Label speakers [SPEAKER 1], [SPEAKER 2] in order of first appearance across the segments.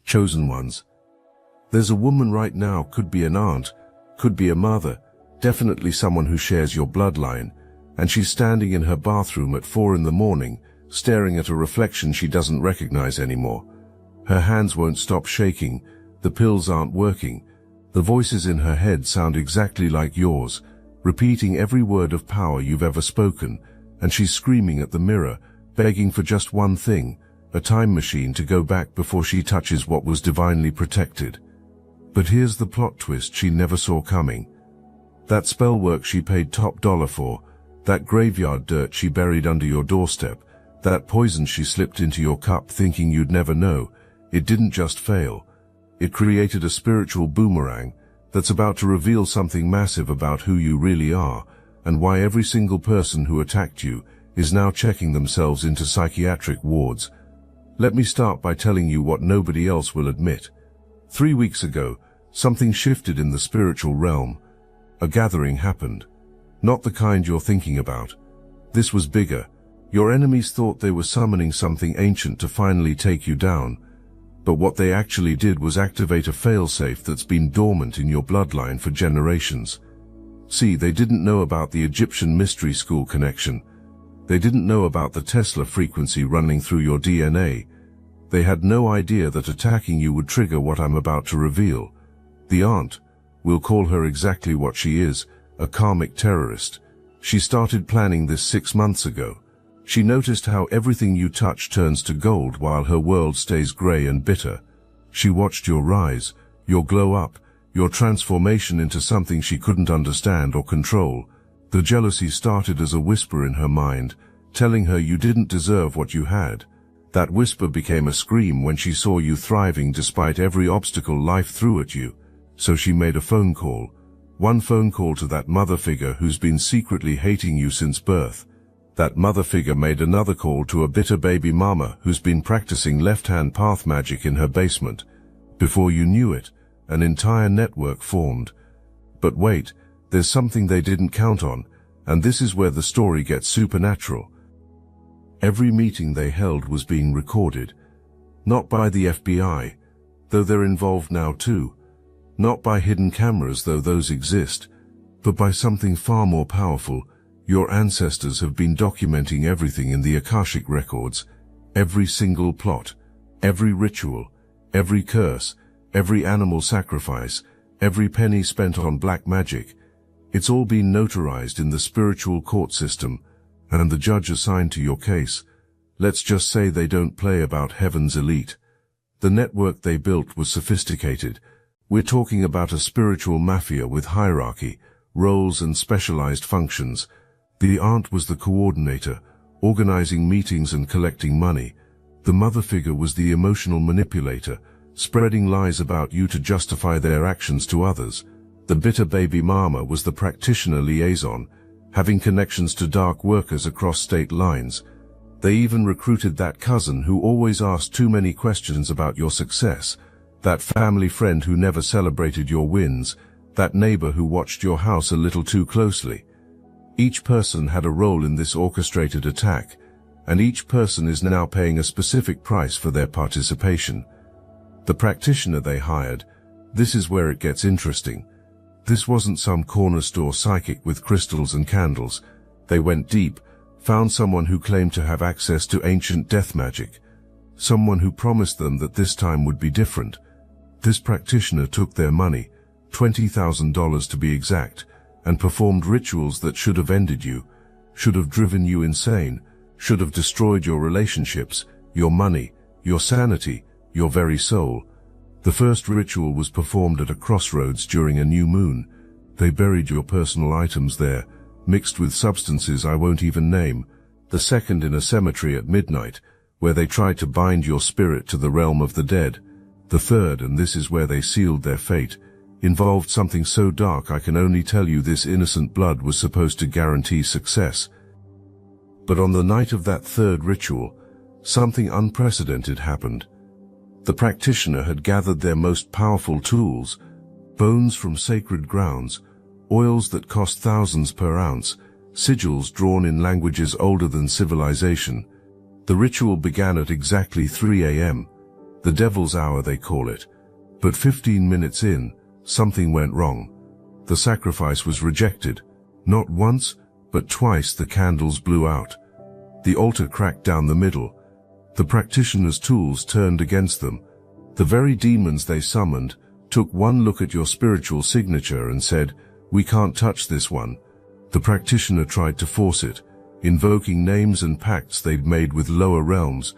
[SPEAKER 1] chosen ones. There's a woman right now, could be an aunt, could be a mother, definitely someone who shares your bloodline, and she's standing in her bathroom at 4 in the morning, staring at a reflection she doesn't recognize anymore. Her hands won't stop shaking, the pills aren't working, the voices in her head sound exactly like yours, repeating every word of power you've ever spoken, and she's screaming at the mirror, begging for just one thing, a time machine to go back before she touches what was divinely protected. But here's the plot twist she never saw coming. That spellwork she paid top dollar for, that graveyard dirt she buried under your doorstep, that poison she slipped into your cup thinking you'd never know, it didn't just fail. It created a spiritual boomerang that's about to reveal something massive about who you really are, and why every single person who attacked you is now checking themselves into psychiatric wards. Let me start by telling you what nobody else will admit. 3 weeks ago, something shifted in the spiritual realm. A gathering happened. Not the kind you're thinking about. This was bigger. Your enemies thought they were summoning something ancient to finally take you down. But what they actually did was activate a failsafe that's been dormant in your bloodline for generations. See, they didn't know about the Egyptian mystery school connection. They didn't know about the Tesla frequency running through your DNA. They had no idea that attacking you would trigger what I'm about to reveal. The aunt, we'll call her exactly what she is, a karmic terrorist. She started planning this 6 months ago. She noticed how everything you touch turns to gold while her world stays gray and bitter. She watched your rise, your glow up, your transformation into something she couldn't understand or control. The jealousy started as a whisper in her mind, telling her you didn't deserve what you had. That whisper became a scream when she saw you thriving despite every obstacle life threw at you. So she made a phone call. One phone call to that mother figure who's been secretly hating you since birth. That mother figure made another call to a bitter baby mama who's been practicing left-hand path magic in her basement. Before you knew it, an entire network formed. But wait, there's something they didn't count on, and this is where the story gets supernatural. Every meeting they held was being recorded. Not by the FBI, though they're involved now too. Not by hidden cameras, though those exist, but by something far more powerful. Your ancestors have been documenting everything in the Akashic records, every single plot, every ritual, every curse, every animal sacrifice, every penny spent on black magic. It's all been notarized in the spiritual court system, and the judge assigned to your case, let's just say they don't play about heaven's elite. The network they built was sophisticated. We're talking about a spiritual mafia with hierarchy, roles and specialized functions. The aunt was the coordinator, organizing meetings and collecting money. The mother figure was the emotional manipulator, spreading lies about you to justify their actions to others. The bitter baby mama was the practitioner liaison, having connections to dark workers across state lines. They even recruited that cousin who always asked too many questions about your success, that family friend who never celebrated your wins, that neighbor who watched your house a little too closely. Each person had a role in this orchestrated attack, and each person is now paying a specific price for their participation. The practitioner they hired, this is where it gets interesting. This wasn't some corner store psychic with crystals and candles. They went deep, found someone who claimed to have access to ancient death magic, someone who promised them that this time would be different. This practitioner took their money, $20,000 to be exact, and performed rituals that should have ended you, should have driven you insane, should have destroyed your relationships, your money, your sanity, your very soul. The first ritual was performed at a crossroads during a new moon. They buried your personal items there, mixed with substances I won't even name. The second in a cemetery at midnight, where they tried to bind your spirit to the realm of the dead. The third, and this is where they sealed their fate, involved something so dark I can only tell you this innocent blood was supposed to guarantee success. But on the night of that third ritual, something unprecedented happened. The practitioner had gathered their most powerful tools, bones from sacred grounds, oils that cost thousands per ounce, sigils drawn in languages older than civilization. The ritual began at exactly 3 a.m. The devil's hour they call it. But 15 minutes in, something went wrong. The sacrifice was rejected. Not once, but twice the candles blew out. The altar cracked down the middle. The practitioner's tools turned against them. The very demons they summoned took one look at your spiritual signature and said, "We can't touch this one." The practitioner tried to force it, invoking names and pacts they'd made with lower realms,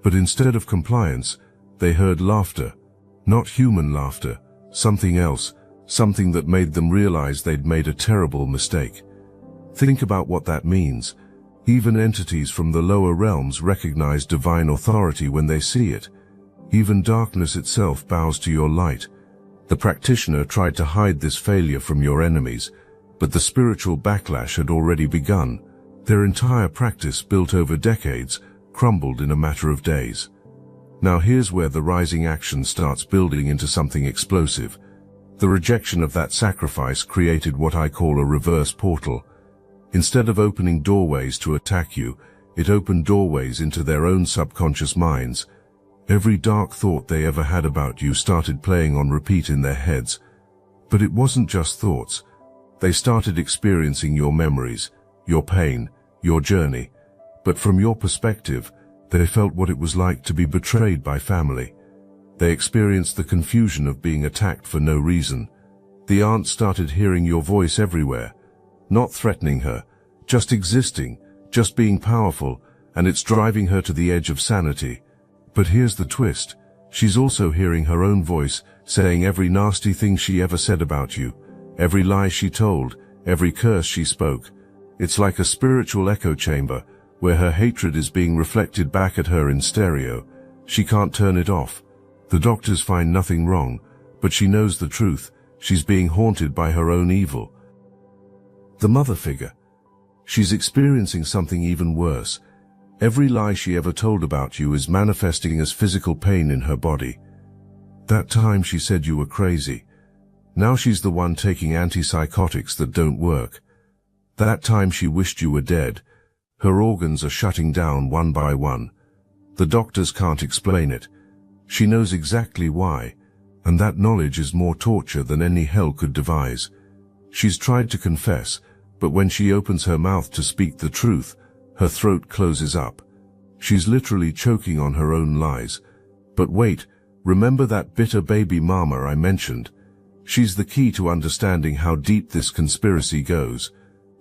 [SPEAKER 1] but instead of compliance, they heard laughter. Not human laughter, something else, something that made them realize they'd made a terrible mistake. Think about what that means. Even entities from the lower realms recognize divine authority when they see it. Even darkness itself bows to your light. The practitioner tried to hide this failure from your enemies, but the spiritual backlash had already begun. Their entire practice, built over decades, crumbled in a matter of days. Now here's where the rising action starts building into something explosive. The rejection of that sacrifice created what I call a reverse portal. Instead of opening doorways to attack you, it opened doorways into their own subconscious minds. Every dark thought they ever had about you started playing on repeat in their heads. But it wasn't just thoughts. They started experiencing your memories, your pain, your journey. But from your perspective, they felt what it was like to be betrayed by family. They experienced the confusion of being attacked for no reason. The aunt started hearing your voice everywhere, not threatening her, just existing, just being powerful, and it's driving her to the edge of sanity. But here's the twist. She's also hearing her own voice, saying every nasty thing she ever said about you, every lie she told, every curse she spoke. It's like a spiritual echo chamber, where her hatred is being reflected back at her in stereo. She can't turn it off. The doctors find nothing wrong, but she knows the truth. She's being haunted by her own evil. The mother figure. She's experiencing something even worse. Every lie she ever told about you is manifesting as physical pain in her body. That time she said you were crazy. Now she's the one taking antipsychotics that don't work. That time she wished you were dead. Her organs are shutting down one by one. The doctors can't explain it. She knows exactly why, and that knowledge is more torture than any hell could devise. She's tried to confess, but when she opens her mouth to speak the truth, her throat closes up. She's literally choking on her own lies. But wait, remember that bitter baby mama I mentioned? She's the key to understanding how deep this conspiracy goes.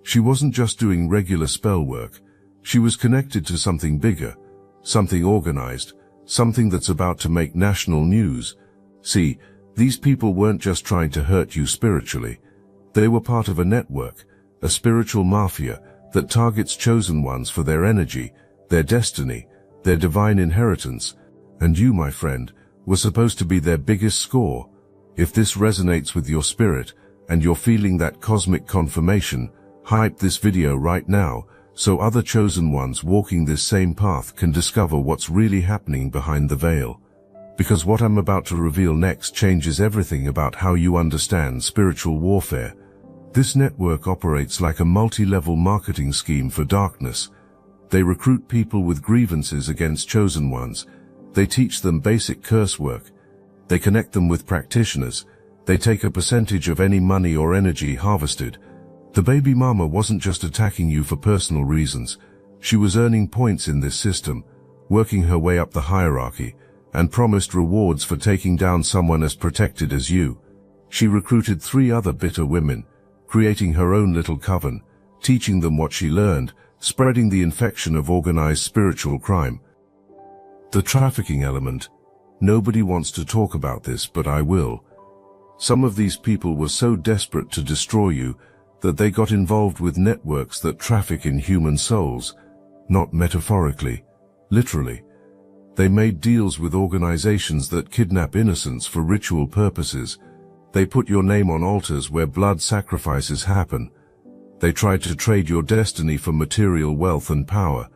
[SPEAKER 1] She wasn't just doing regular spell work. She was connected to something bigger, something organized, something that's about to make national news. See, these people weren't just trying to hurt you spiritually. They were part of a network, a spiritual mafia that targets chosen ones for their energy, their destiny, their divine inheritance. And you, my friend, were supposed to be their biggest score. If this resonates with your spirit, and you're feeling that cosmic confirmation, hype this video right now, so other chosen ones walking this same path can discover what's really happening behind the veil. Because what I'm about to reveal next changes everything about how you understand spiritual warfare. This network operates like a multi-level marketing scheme for darkness. They recruit people with grievances against chosen ones. They teach them basic curse work. They connect them with practitioners. They take a percentage of any money or energy harvested. The baby mama wasn't just attacking you for personal reasons. She was earning points in this system, working her way up the hierarchy, and promised rewards for taking down someone as protected as you. She recruited 3 other bitter women, creating her own little coven, teaching them what she learned, spreading the infection of organized spiritual crime. The trafficking element. Nobody wants to talk about this, but I will. Some of these people were so desperate to destroy you that they got involved with networks that traffic in human souls, not metaphorically, literally. They made deals with organizations that kidnap innocents for ritual purposes. They put your name on altars where blood sacrifices happen. They tried to trade your destiny for material wealth and power,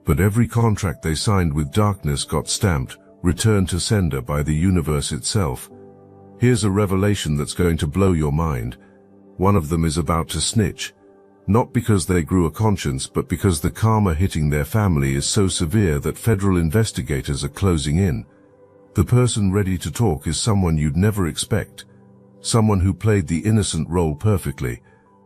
[SPEAKER 1] but every contract they signed with darkness got stamped, returned to sender by the universe itself. Here's a revelation that's going to blow your mind. One of them is about to snitch, not because they grew a conscience, but because the karma hitting their family is so severe that federal investigators are closing in. The person ready to talk is someone you'd never expect. Someone who played the innocent role perfectly.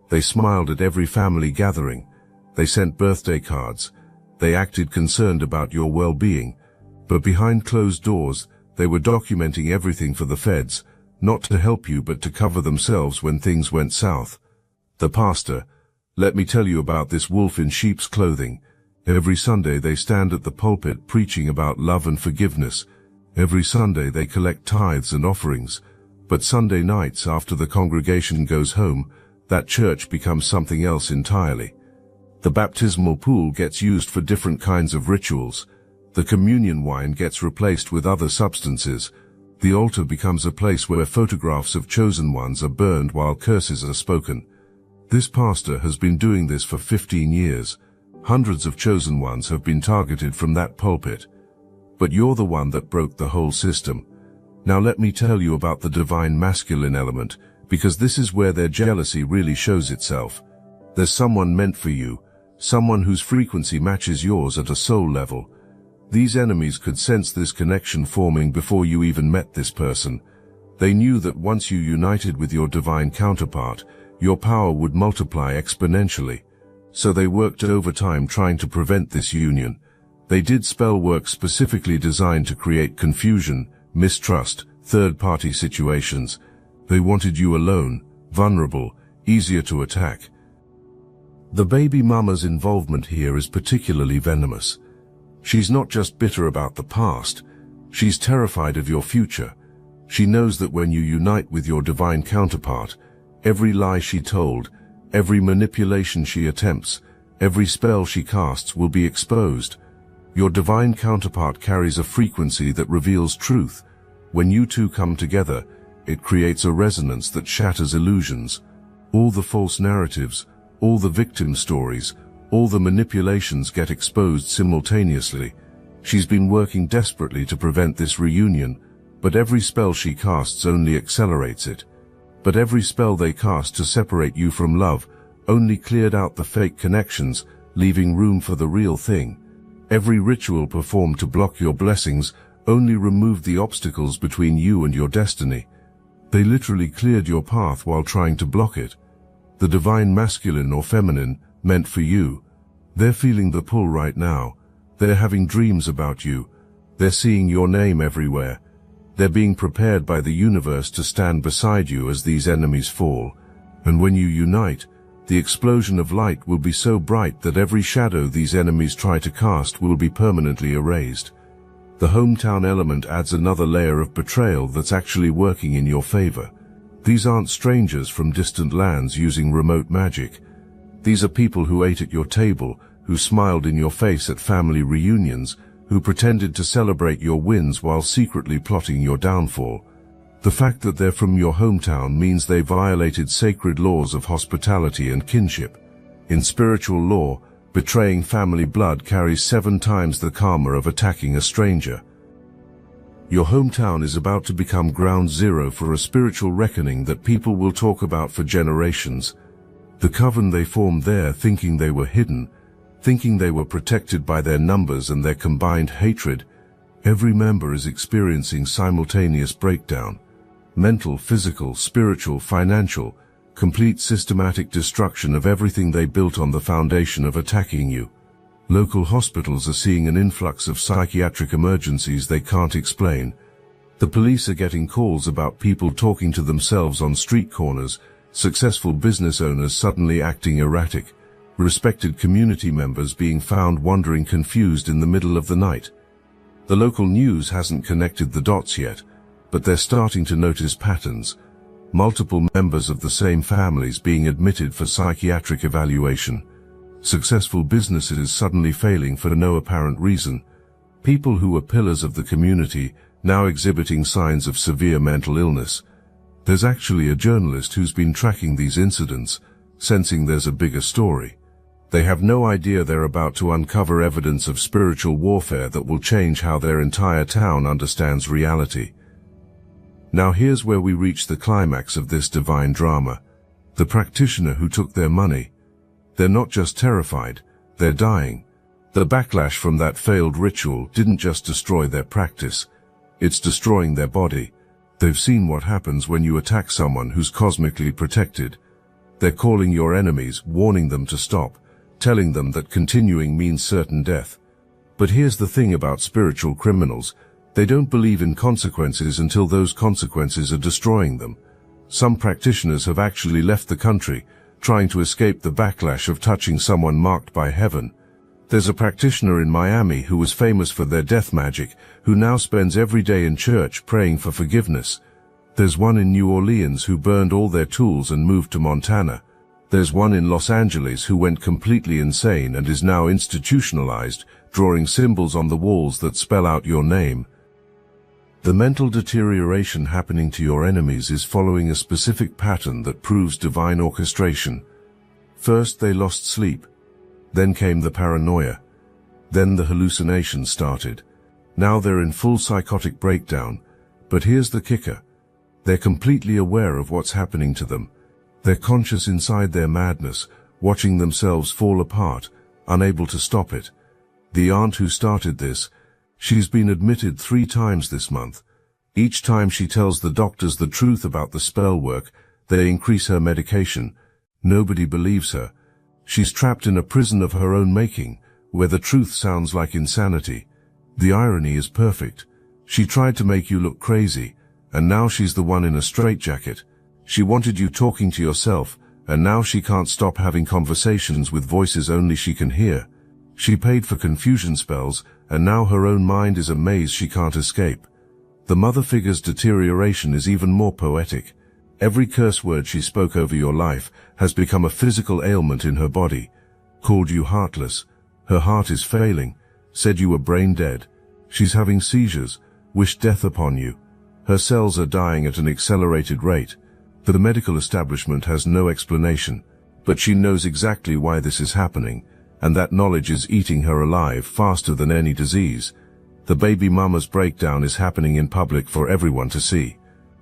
[SPEAKER 1] They smiled at every family gathering. They sent birthday cards. They acted concerned about your well-being. But behind closed doors, they were documenting everything for the feds, not to help you but to cover themselves when things went south. The pastor. Let me tell you about this wolf in sheep's clothing. Every Sunday they stand at the pulpit preaching about love and forgiveness. Every Sunday they collect tithes and offerings. But Sunday nights after the congregation goes home, that church becomes something else entirely. The baptismal pool gets used for different kinds of rituals. The communion wine gets replaced with other substances. The altar becomes a place where photographs of chosen ones are burned while curses are spoken. This pastor has been doing this for 15 years. Hundreds of chosen ones have been targeted from that pulpit. But you're the one that broke the whole system. Now let me tell you about the divine masculine element, because this is where their jealousy really shows itself. There's someone meant for you, someone whose frequency matches yours at a soul level. These enemies could sense this connection forming before you even met this person. They knew that once you united with your divine counterpart, your power would multiply exponentially. So they worked overtime trying to prevent this union. They did spellwork specifically designed to create confusion, mistrust, third-party situations. They wanted you alone, vulnerable, easier to attack. The baby mama's involvement here is particularly venomous. She's not just bitter about the past, she's terrified of your future. She knows that when you unite with your divine counterpart, every lie she told, every manipulation she attempts, every spell she casts will be exposed. Your divine counterpart carries a frequency that reveals truth. When you two come together, it creates a resonance that shatters illusions. All the false narratives, all the victim stories, all the manipulations get exposed simultaneously. She's been working desperately to prevent this reunion, but every spell she casts only accelerates it. But every spell they cast to separate you from love only cleared out the fake connections, leaving room for the real thing. Every ritual performed to block your blessings only removed the obstacles between you and your destiny. They literally cleared your path while trying to block it. The divine masculine or feminine meant for you. They're feeling the pull right now. They're having dreams about you. They're seeing your name everywhere. They're being prepared by the universe to stand beside you as these enemies fall. And when you unite, the explosion of light will be so bright that every shadow these enemies try to cast will be permanently erased. The hometown element adds another layer of betrayal that's actually working in your favor. These aren't strangers from distant lands using remote magic. These are people who ate at your table, who smiled in your face at family reunions, who pretended to celebrate your wins while secretly plotting your downfall. The fact that they're from your hometown means they violated sacred laws of hospitality and kinship. In spiritual law, betraying family blood carries 7 times the karma of attacking a stranger. Your hometown is about to become ground zero for a spiritual reckoning that people will talk about for generations. The coven they formed there, thinking they were hidden, thinking they were protected by their numbers and their combined hatred, every member is experiencing simultaneous breakdown. Mental, physical, spiritual, financial, complete systematic destruction of everything they built on the foundation of attacking you. Local hospitals are seeing an influx of psychiatric emergencies they can't explain. The police are getting calls about people talking to themselves on street corners, successful business owners suddenly acting erratic, respected community members being found wandering confused in the middle of the night. The local news hasn't connected the dots yet, but they're starting to notice patterns. Multiple members of the same families being admitted for psychiatric evaluation. Successful businesses suddenly failing for no apparent reason. People who were pillars of the community now exhibiting signs of severe mental illness. There's actually a journalist who's been tracking these incidents, sensing there's a bigger story. They have no idea they're about to uncover evidence of spiritual warfare that will change how their entire town understands reality. Now here's where we reach the climax of this divine drama. The practitioner who took their money. They're not just terrified, they're dying. The backlash from that failed ritual didn't just destroy their practice, It's destroying their body. They've seen what happens when you attack someone who's cosmically protected. They're calling your enemies, warning them to stop, telling them that continuing means certain death. But here's the thing about spiritual criminals. They don't believe in consequences until those consequences are destroying them. Some practitioners have actually left the country, trying to escape the backlash of touching someone marked by heaven. There's a practitioner in Miami who was famous for their death magic, who now spends every day in church praying for forgiveness. There's one in New Orleans who burned all their tools and moved to Montana. There's one in Los Angeles who went completely insane and is now institutionalized, drawing symbols on the walls that spell out your name. The mental deterioration happening to your enemies is following a specific pattern that proves divine orchestration. First they lost sleep. Then came the paranoia. Then the hallucinations started. Now they're in full psychotic breakdown. But here's the kicker. They're completely aware of what's happening to them. They're conscious inside their madness, watching themselves fall apart, unable to stop it. The aunt who started this, she's been admitted 3 times this month. Each time she tells the doctors the truth about the spell work, they increase her medication. Nobody believes her. She's trapped in a prison of her own making, where the truth sounds like insanity. The irony is perfect. She tried to make you look crazy, and now she's the one in a straitjacket. She wanted you talking to yourself, and now she can't stop having conversations with voices only she can hear. She paid for confusion spells, and now her own mind is a maze she can't escape. The mother figure's deterioration is even more poetic. Every curse word she spoke over your life has become a physical ailment in her body. Called you heartless. Her heart is failing. Said you were brain dead. She's having seizures. Wished death upon you. Her cells are dying at an accelerated rate. The medical establishment has no explanation, but she knows exactly why this is happening, and that knowledge is eating her alive faster than any disease. The baby mama's breakdown is happening in public for everyone to see.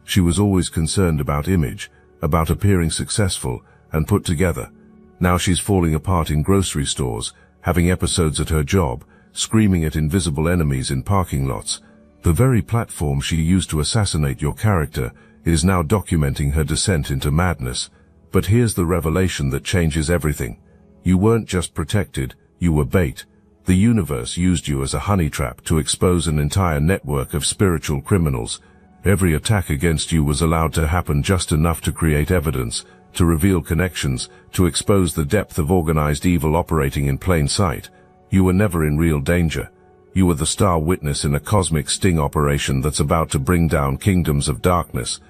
[SPEAKER 1] She was always concerned about image, about appearing successful and put together. Now she's falling apart in grocery stores, having episodes at her job, screaming at invisible enemies in parking lots. The very platform she used to assassinate your character is now documenting her descent into madness. But here's the revelation that changes everything. You weren't just protected, you were bait. The universe used you as a honey trap to expose an entire network of spiritual criminals. Every attack against you was allowed to happen just enough to create evidence, to reveal connections, to expose the depth of organized evil operating in plain sight. You were never in real danger. You were the star witness in a cosmic sting operation that's about to bring down kingdoms of darkness.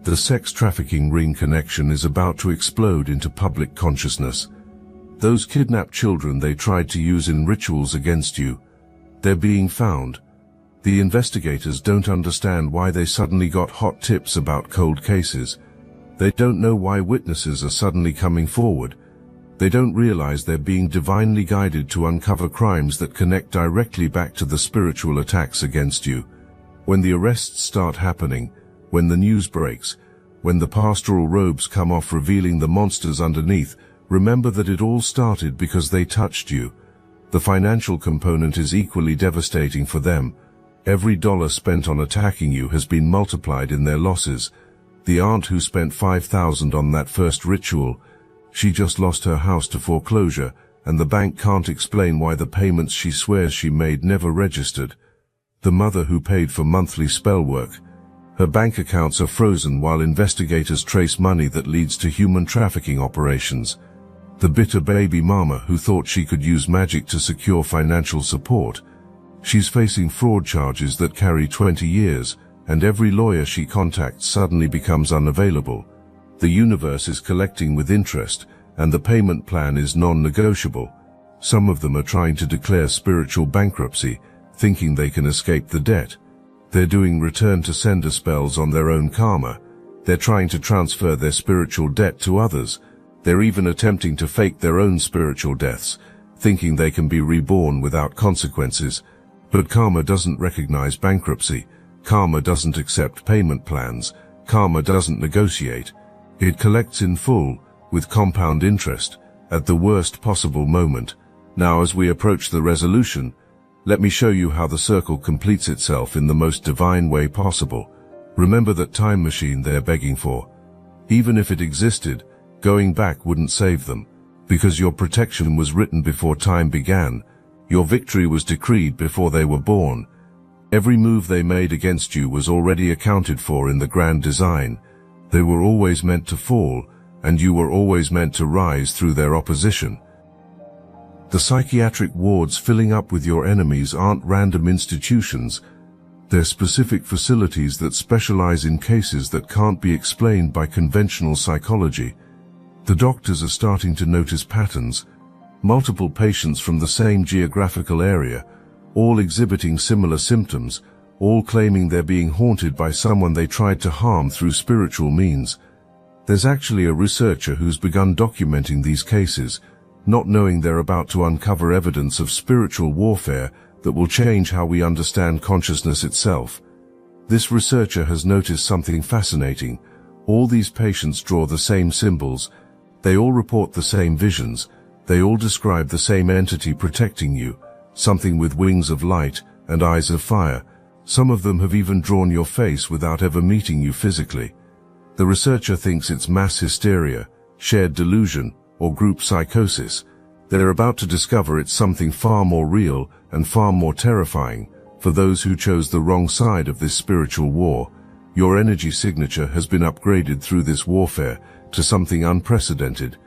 [SPEAKER 1] The sex trafficking ring connection is about to explode into public consciousness. Those kidnapped children they tried to use in rituals against you, they're being found. The investigators don't understand why they suddenly got hot tips about cold cases. They don't know why witnesses are suddenly coming forward. They don't realize they're being divinely guided to uncover crimes that connect directly back to the spiritual attacks against you. When the arrests start happening, when the news breaks, when the pastoral robes come off revealing the monsters underneath, remember that it all started because they touched you. The financial component is equally devastating for them. Every dollar spent on attacking you has been multiplied in their losses. The aunt who spent $5,000 on that first ritual, she just lost her house to foreclosure, and the bank can't explain why the payments she swears she made never registered. The mother who paid for monthly spell work, her bank accounts are frozen while investigators trace money that leads to human trafficking operations. The bitter baby mama who thought she could use magic to secure financial support, she's facing fraud charges that carry 20 years, and every lawyer she contacts suddenly becomes unavailable. The universe is collecting with interest, and the payment plan is non-negotiable. Some of them are trying to declare spiritual bankruptcy, thinking they can escape the debt. They're doing return-to-sender spells on their own karma. They're trying to transfer their spiritual debt to others. They're even attempting to fake their own spiritual deaths, thinking they can be reborn without consequences. But karma doesn't recognize bankruptcy. Karma doesn't accept payment plans. Karma doesn't negotiate. It collects in full, with compound interest, at the worst possible moment. Now as we approach the resolution, Let me show you how the circle completes itself in the most divine way possible. Remember that time machine they're begging for. Even if it existed, going back wouldn't save them, because your protection was written before time began. Your victory was decreed before they were born. Every move they made against you was already accounted for in the grand design. They were always meant to fall, and you were always meant to rise through their opposition. The psychiatric wards filling up with your enemies aren't random institutions. They're specific facilities that specialize in cases that can't be explained by conventional psychology. The doctors are starting to notice patterns. Multiple patients from the same geographical area, all exhibiting similar symptoms, all claiming they're being haunted by someone they tried to harm through spiritual means. There's actually a researcher who's begun documenting these cases, not knowing they're about to uncover evidence of spiritual warfare that will change how we understand consciousness itself. This researcher has noticed something fascinating. All these patients draw the same symbols. They all report the same visions. They all describe the same entity protecting you, something with wings of light and eyes of fire. Some of them have even drawn your face without ever meeting you physically. The researcher thinks it's mass hysteria, shared delusion, or group psychosis. They're about to discover it's something far more real and far more terrifying for those who chose the wrong side of this spiritual war. Your energy signature has been upgraded through this warfare to something unprecedented.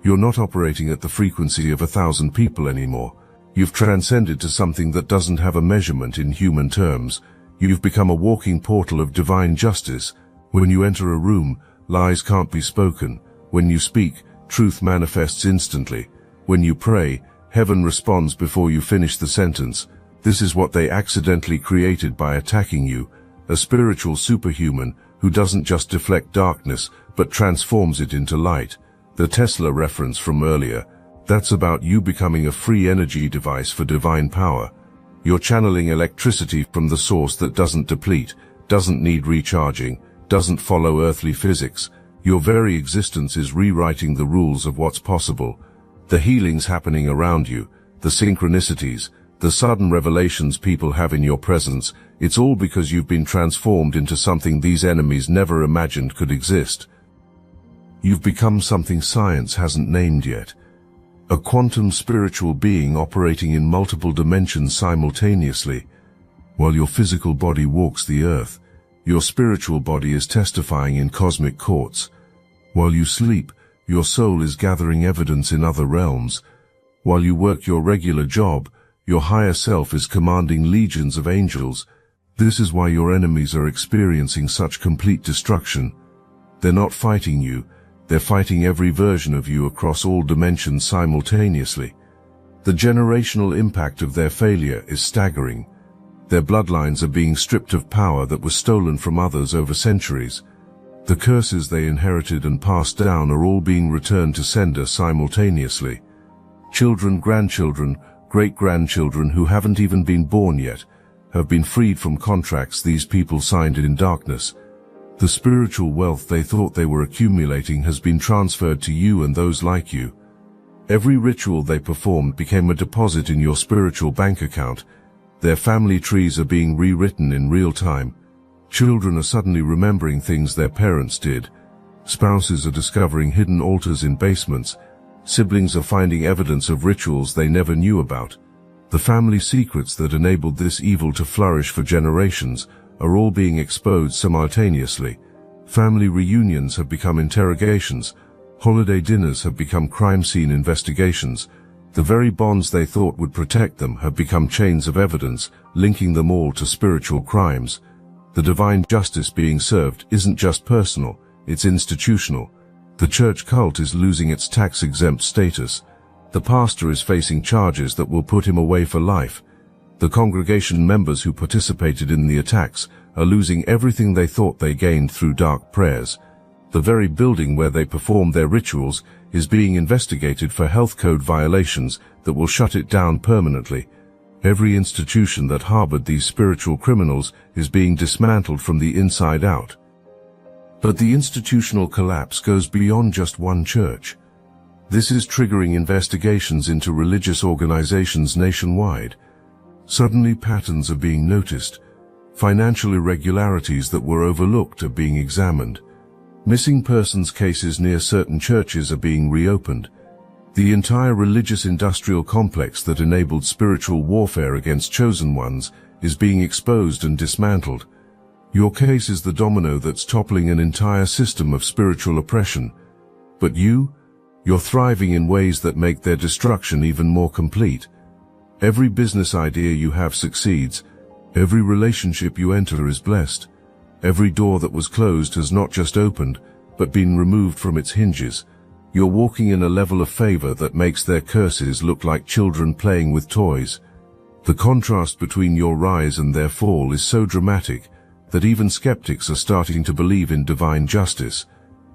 [SPEAKER 1] You're not operating at the frequency of 1,000 people anymore. You've transcended to something that doesn't have a measurement in human terms. You've become a walking portal of divine justice. When you enter a room, lies can't be spoken. When you speak, truth manifests instantly. When you pray, heaven responds before you finish the sentence. This is what they accidentally created by attacking you, a spiritual superhuman who doesn't just deflect darkness, but transforms it into light. The Tesla reference from earlier, that's about you becoming a free energy device for divine power. You're channeling electricity from the source that doesn't deplete, doesn't need recharging, doesn't follow earthly physics. Your very existence is rewriting the rules of what's possible. The healings happening around you, the synchronicities, the sudden revelations people have in your presence, it's all because you've been transformed into something these enemies never imagined could exist. You've become something science hasn't named yet. A quantum spiritual being operating in multiple dimensions simultaneously. While your physical body walks the earth, your spiritual body is testifying in cosmic courts. While you sleep, your soul is gathering evidence in other realms. While you work your regular job, your higher self is commanding legions of angels. This is why your enemies are experiencing such complete destruction. They're not fighting you, they're fighting every version of you across all dimensions simultaneously. The generational impact of their failure is staggering. Their bloodlines are being stripped of power that was stolen from others over centuries. The curses they inherited and passed down are all being returned to sender simultaneously. Children, grandchildren, great-grandchildren who haven't even been born yet have been freed from contracts these people signed in darkness. The spiritual wealth they thought they were accumulating has been transferred to you and those like you. Every ritual they performed became a deposit in your spiritual bank account. Their family trees are being rewritten in real time. Children are suddenly remembering things their parents did. Spouses are discovering hidden altars in basements. Siblings are finding evidence of rituals they never knew about. The family secrets that enabled this evil to flourish for generations are all being exposed simultaneously. Family reunions have become interrogations. Holiday dinners have become crime scene investigations. The very bonds they thought would protect them have become chains of evidence, linking them all to spiritual crimes. The divine justice being served isn't just personal, it's institutional. The church cult is losing its tax-exempt status. The pastor is facing charges that will put him away for life. The congregation members who participated in the attacks are losing everything they thought they gained through dark prayers. The very building where they performed their rituals is being investigated for health code violations that will shut it down permanently. Every institution that harbored these spiritual criminals is being dismantled from the inside out. But the institutional collapse goes beyond just one church. This is triggering investigations into religious organizations nationwide. Suddenly patterns are being noticed. Financial irregularities that were overlooked are being examined. Missing persons cases near certain churches are being reopened. The entire religious industrial complex that enabled spiritual warfare against chosen ones is being exposed and dismantled. Your case is the domino that's toppling an entire system of spiritual oppression. But you're thriving in ways that make their destruction even more complete. Every business idea you have succeeds. Every relationship you enter is blessed. Every door that was closed has not just opened, but been removed from its hinges. You're walking in a level of favor that makes their curses look like children playing with toys. The contrast between your rise and their fall is so dramatic that even skeptics are starting to believe in divine justice.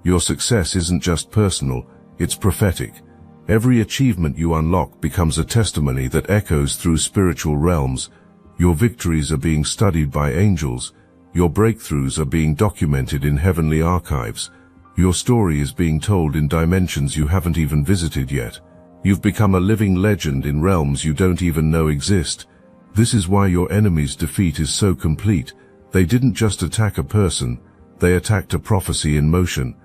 [SPEAKER 1] Your success isn't just personal, it's prophetic. Every achievement you unlock becomes a testimony that echoes through spiritual realms. Your victories are being studied by angels. Your breakthroughs are being documented in heavenly archives. Your story is being told in dimensions you haven't even visited yet. You've become a living legend in realms you don't even know exist. This is why your enemy's defeat is so complete. They didn't just attack a person, they attacked a prophecy in motion.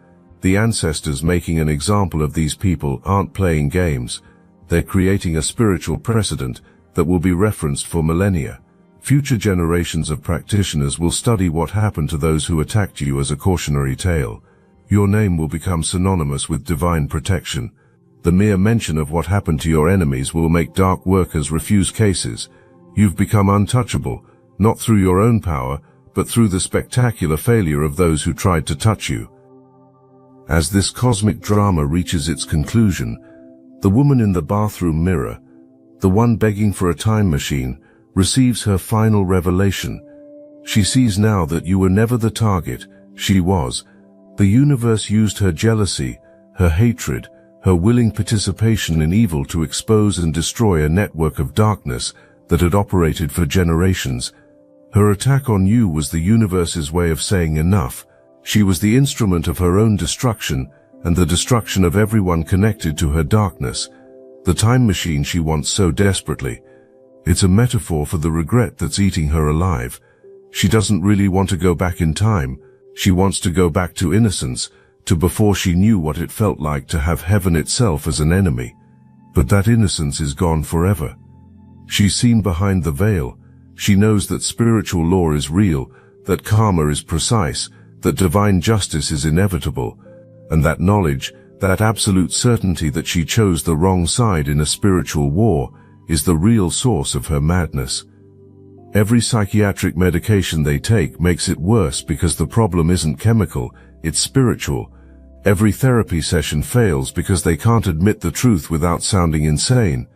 [SPEAKER 1] The ancestors making an example of these people aren't playing games. They're creating a spiritual precedent that will be referenced for millennia. Future generations of practitioners will study what happened to those who attacked you as a cautionary tale. Your name will become synonymous with divine protection. The mere mention of what happened to your enemies will make dark workers refuse cases. You've become untouchable, not through your own power, but through the spectacular failure of those who tried to touch you. As this cosmic drama reaches its conclusion, the woman in the bathroom mirror, the one begging for a time machine, receives her final revelation. She sees now that you were never the target, she was. The universe used her jealousy, her hatred, her willing participation in evil to expose and destroy a network of darkness that had operated for generations. Her attack on you was the universe's way of saying enough. She was the instrument of her own destruction and the destruction of everyone connected to her darkness. The time machine she wants so desperately. It's a metaphor for the regret that's eating her alive. She doesn't really want to go back in time. She wants to go back to innocence, to before she knew what it felt like to have heaven itself as an enemy. But that innocence is gone forever. She's seen behind the veil. She knows that spiritual law is real, that karma is precise, that divine justice is inevitable, and that knowledge, that absolute certainty that she chose the wrong side in a spiritual war, is the real source of her madness. Every psychiatric medication they take makes it worse because the problem isn't chemical, it's spiritual. Every therapy session fails because they can't admit the truth without sounding insane.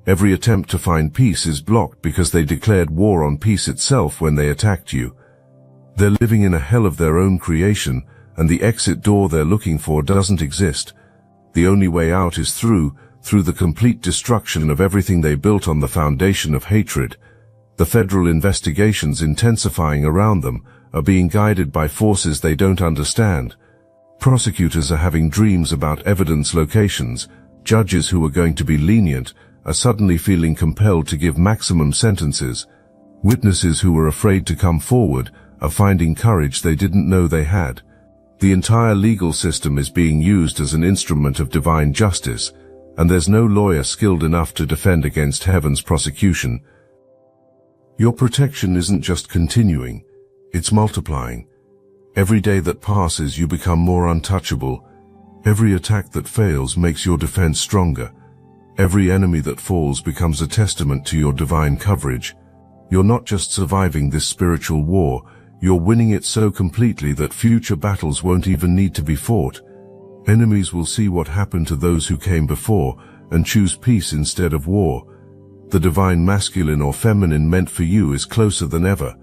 [SPEAKER 1] Every attempt to find peace is blocked because they declared war on peace itself when they attacked you. They're living in a hell of their own creation, and the exit door they're looking for doesn't exist. The only way out is through the complete destruction of everything they built on the foundation of hatred. The federal investigations intensifying around them are being guided by forces they don't understand. Prosecutors are having dreams about evidence locations. Judges who are going to be lenient are suddenly feeling compelled to give maximum sentences. Witnesses who were afraid to come forward are finding courage they didn't know they had. The entire legal system is being used as an instrument of divine justice, and there's no lawyer skilled enough to defend against heaven's prosecution. Your protection isn't just continuing, it's multiplying. Every day that passes you become more untouchable. Every attack that fails makes your defense stronger. Every enemy that falls becomes a testament to your divine coverage. You're not just surviving this spiritual war, you're winning it so completely that future battles won't even need to be fought. Enemies will see what happened to those who came before and choose peace instead of war. The divine masculine or feminine meant for you is closer than ever.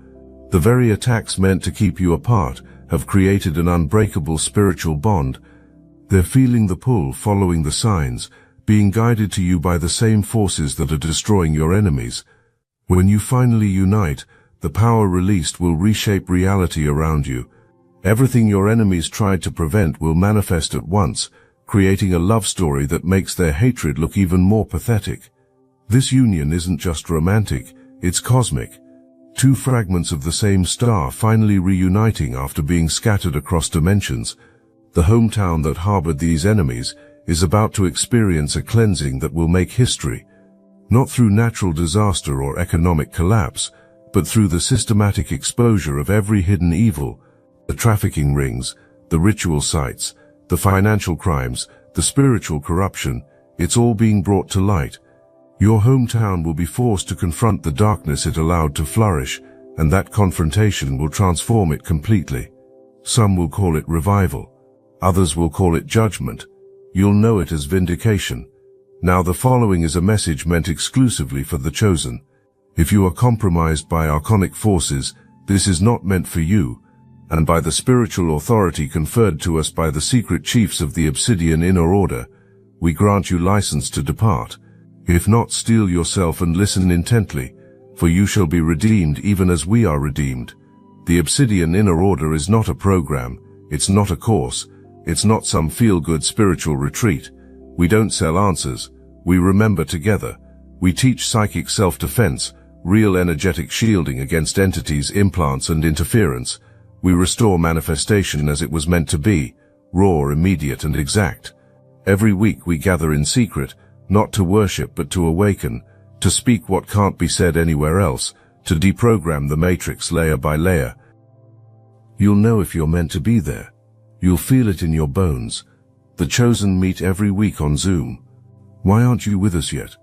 [SPEAKER 1] The very attacks meant to keep you apart have created an unbreakable spiritual bond. They're feeling the pull, following the signs, being guided to you by the same forces that are destroying your enemies. When you finally unite, the power released will reshape reality around you. Everything your enemies tried to prevent will manifest at once, creating a love story that makes their hatred look even more pathetic. This union isn't just romantic, It's cosmic. Two fragments of the same star finally reuniting after being scattered across dimensions. The hometown that harbored these enemies is about to experience a cleansing that will make history, not through natural disaster or economic collapse, but through the systematic exposure of every hidden evil, the trafficking rings, the ritual sites, the financial crimes, the spiritual corruption. It's all being brought to light. Your hometown will be forced to confront the darkness it allowed to flourish, and that confrontation will transform it completely. Some will call it revival. Others will call it judgment. You'll know it as vindication. Now the following is a message meant exclusively for the chosen. If you are compromised by archonic forces, this is not meant for you, and by the spiritual authority conferred to us by the secret chiefs of the Obsidian Inner Order, we grant you license to depart. If not, steel yourself and listen intently, for you shall be redeemed even as we are redeemed. The Obsidian Inner Order is not a program, it's not a course, it's not some feel-good spiritual retreat. We don't sell answers, we remember together. We teach psychic self-defense, real energetic shielding against entities, implants, and interference. We restore manifestation as it was meant to be, raw, immediate, and exact. Every week we gather in secret, not to worship but to awaken, to speak what can't be said anywhere else, to deprogram the matrix layer by layer. You'll know if you're meant to be there. You'll feel it in your bones. The chosen meet every week on Zoom. Why aren't you with us yet?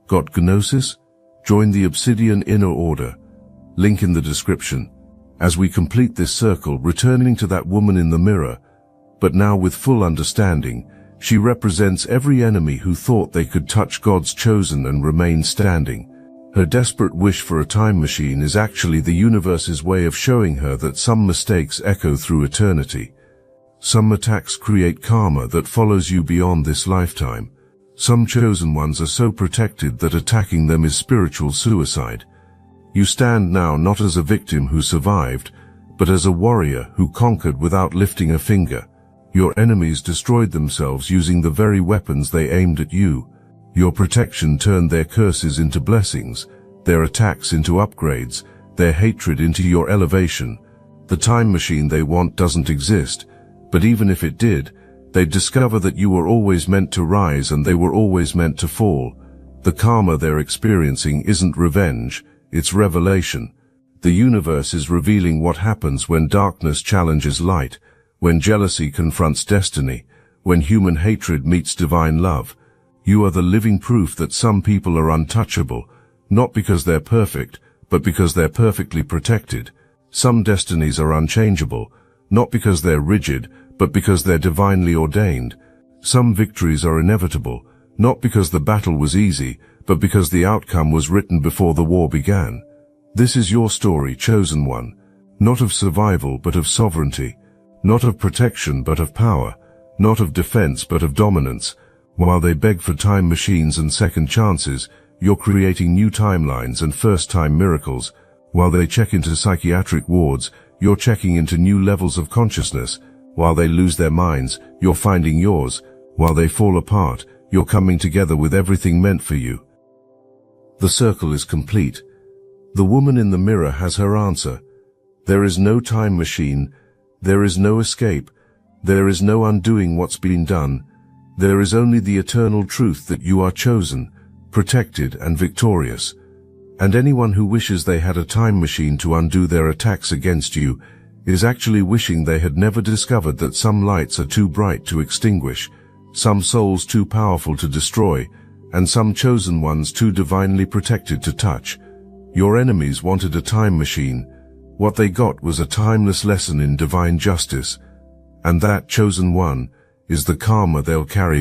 [SPEAKER 1] Got gnosis? Join the Obsidian Inner Order. Link in the description. As we complete this circle, returning to that woman in the mirror, but now with full understanding, she represents every enemy who thought they could touch God's chosen and remain standing. Her desperate wish for a time machine is actually the universe's way of showing her that some mistakes echo through eternity. Some attacks create karma that follows you beyond this lifetime. Some chosen ones are so protected that attacking them is spiritual suicide. You stand now not as a victim who survived, but as a warrior who conquered without lifting a finger. Your enemies destroyed themselves using the very weapons they aimed at you. Your protection turned their curses into blessings, their attacks into upgrades, their hatred into your elevation. The time machine they want doesn't exist, but even if it did, they'd discover that you were always meant to rise and they were always meant to fall. The karma they're experiencing isn't revenge, it's revelation. The universe is revealing what happens when darkness challenges light, when jealousy confronts destiny, when human hatred meets divine love. You are the living proof that some people are untouchable, not because they're perfect, but because they're perfectly protected. Some destinies are unchangeable, not because they're rigid, but because they're divinely ordained. Some victories are inevitable, not because the battle was easy, but because the outcome was written before the war began. This is your story, chosen one, not of survival but of sovereignty, not of protection but of power, not of defense but of dominance. While they beg for time machines and second chances, you're creating new timelines and first-time miracles. While they check into psychiatric wards, you're checking into new levels of consciousness. While they lose their minds, you're finding yours. While they fall apart, you're coming together with everything meant for you. The circle is complete. The woman in the mirror has her answer. There is no time machine. There is no escape. There is no undoing what's been done. There is only the eternal truth that you are chosen, protected, and victorious. And anyone who wishes they had a time machine to undo their attacks against you is actually wishing they had never discovered that some lights are too bright to extinguish, some souls too powerful to destroy, and some chosen ones too divinely protected to touch. Your enemies wanted a time machine. What they got was a timeless lesson in divine justice. And that chosen one is the karma they'll carry